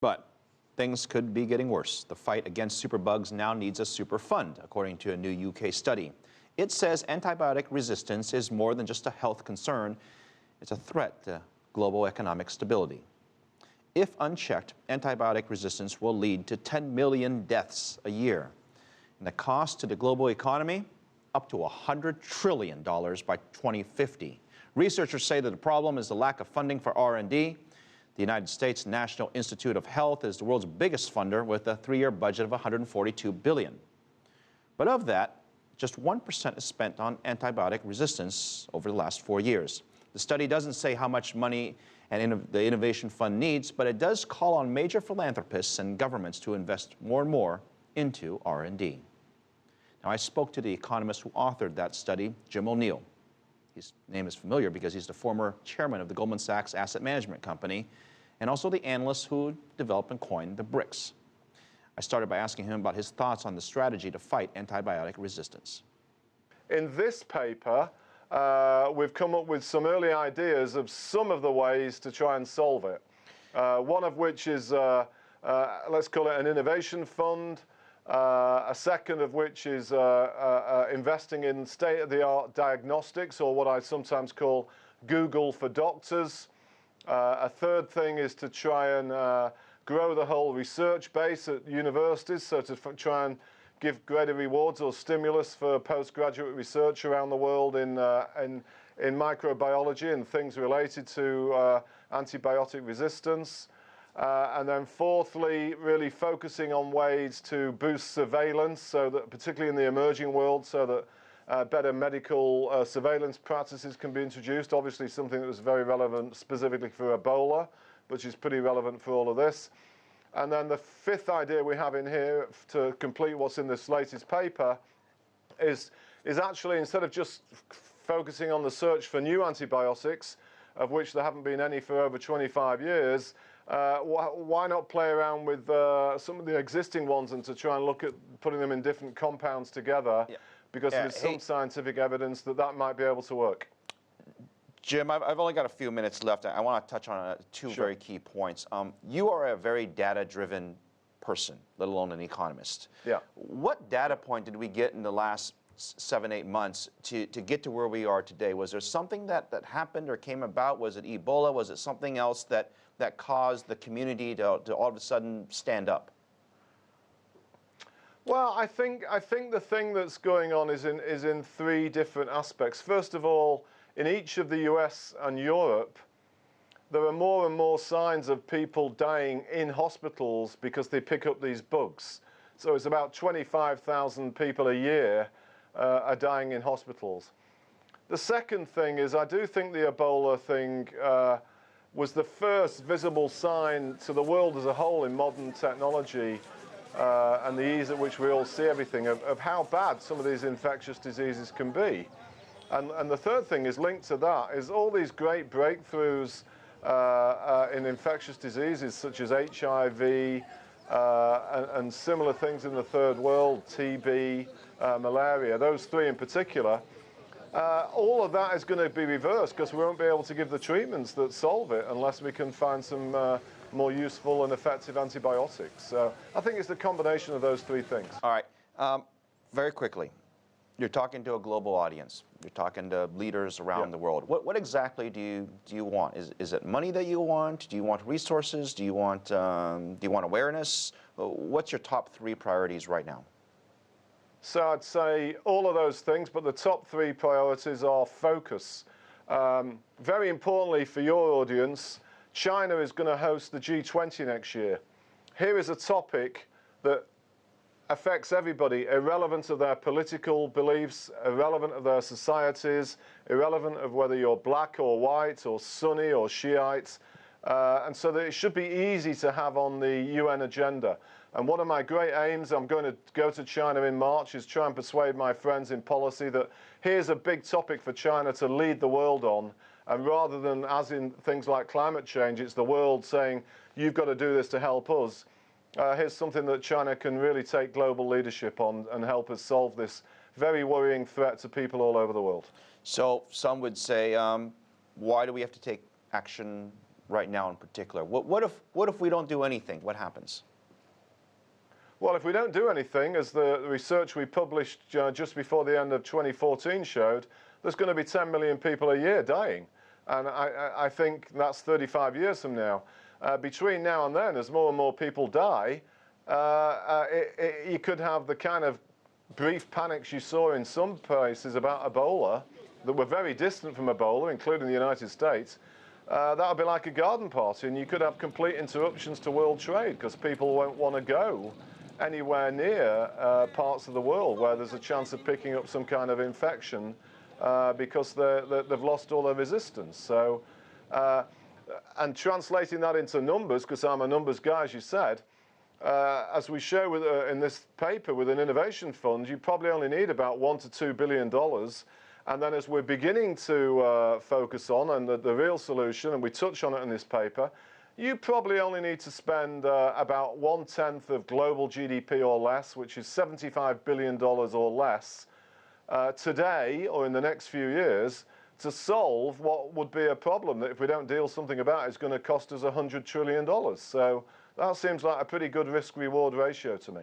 But things could be getting worse. The fight against superbugs now needs a super fund, according to a new UK study. It says antibiotic resistance is more than just a health concern. It's a threat to global economic stability. If unchecked, antibiotic resistance will lead to 10 million deaths a year. And the cost to the global economy, up to $100 trillion by 2050. Researchers say that the problem is the lack of funding for R&D. The United States National Institute of Health is the world's biggest funder with a 3-year budget of $142 billion. But of that, just 1% is spent on antibiotic resistance over the last 4 years. The study doesn't say how much money the Innovation Fund needs, but it does call on major philanthropists and governments to invest more and more into R&D. Now, I spoke to the economist who authored that study, Jim O'Neill. His name is familiar because he's the former chairman of the Goldman Sachs asset management company and also the analyst who developed and coined the BRICS. I started by asking him about his thoughts on the strategy to fight antibiotic resistance. In this paper, we've come up with some early ideas of some of the ways to try and solve it. One of which is, let's call it an innovation fund. A second of which is investing in state-of-the-art diagnostics, or what I sometimes call Google for doctors. A third thing is to try and grow the whole research base at universities, so to try and give greater rewards or stimulus for postgraduate research around the world in microbiology and things related to antibiotic resistance. And then fourthly, really focusing on ways to boost surveillance, so that particularly in the emerging world, so that better medical surveillance practices can be introduced. Obviously something that was very relevant specifically for Ebola, which is pretty relevant for all of this. And then the fifth idea we have in here to complete what's in this latest paper is actually, instead of just focusing on the search for new antibiotics, of which there haven't been any for over 25 years, why not play around with some of the existing ones and to try and look at putting them in different compounds together, because there's some scientific evidence that that might be able to work. Jim, I've only got a few minutes left. I want to touch on two very key points. You are a very data-driven person, let alone an economist. Yeah. What data point did we get in the last 7-8 months to get to where we are today? Was there something that happened or came about? Was it Ebola? Was it something else that caused the community to all of a sudden stand up? Well, I think the thing that's going on is in three different aspects. First of all, in each of the US and Europe, there are more and more signs of people dying in hospitals because they pick up these bugs. So it's about 25,000 people a year are dying in hospitals. The second thing is, I do think the Ebola thing was the first visible sign to the world as a whole in modern technology and the ease at which we all see everything of how bad some of these infectious diseases can be. And the third thing is linked to that is all these great breakthroughs in infectious diseases such as HIV and similar things in the third world, TB, malaria, those three in particular. All of that is going to be reversed because we won't be able to give the treatments that solve it unless we can find some more useful and effective antibiotics. So I think it's the combination of those three things. All right. Very quickly, you're talking to a global audience. You're talking to leaders around the world. What exactly do you want? Is it money that you want? Do you want resources? Do you want awareness? What's your top three priorities right now? So I'd say all of those things, but the top three priorities are focus. Very importantly for your audience, China is going to host the G20 next year. Here is a topic that affects everybody, irrelevant of their political beliefs, irrelevant of their societies, irrelevant of whether you're black or white or Sunni or Shiite. And so that it should be easy to have on the UN agenda. And one of my great aims, I'm going to go to China in March, is try and persuade my friends in policy that here's a big topic for China to lead the world on. And rather than, as in things like climate change, it's the world saying, you've got to do this to help us. Here's something that China can really take global leadership on and help us solve this very worrying threat to people all over the world. So some would say, why do we have to take action right now in particular? What if we don't do anything? What happens? Well, if we don't do anything, as the research we published just before the end of 2014 showed, there's going to be 10 million people a year dying. And I think that's 35 years from now. Between now and then, as more and more people die, you could have the kind of brief panics you saw in some places about Ebola that were very distant from Ebola, including the United States. That would be like a garden party, and you could have complete interruptions to world trade because people won't want to go anywhere near parts of the world where there's a chance of picking up some kind of infection because they've lost all their resistance. So, and translating that into numbers, because I'm a numbers guy, as you said, as we show with, in this paper with an innovation fund, you probably only need about $1 to $2 billion. And then as we're beginning to focus on, and the real solution, and we touch on it in this paper, you probably only need to spend about 1/10 of global GDP or less, which is $75 billion or less, today or in the next few years to solve what would be a problem that if we don't deal something about is going to cost us $100 trillion. So that seems like a pretty good risk-reward ratio to me.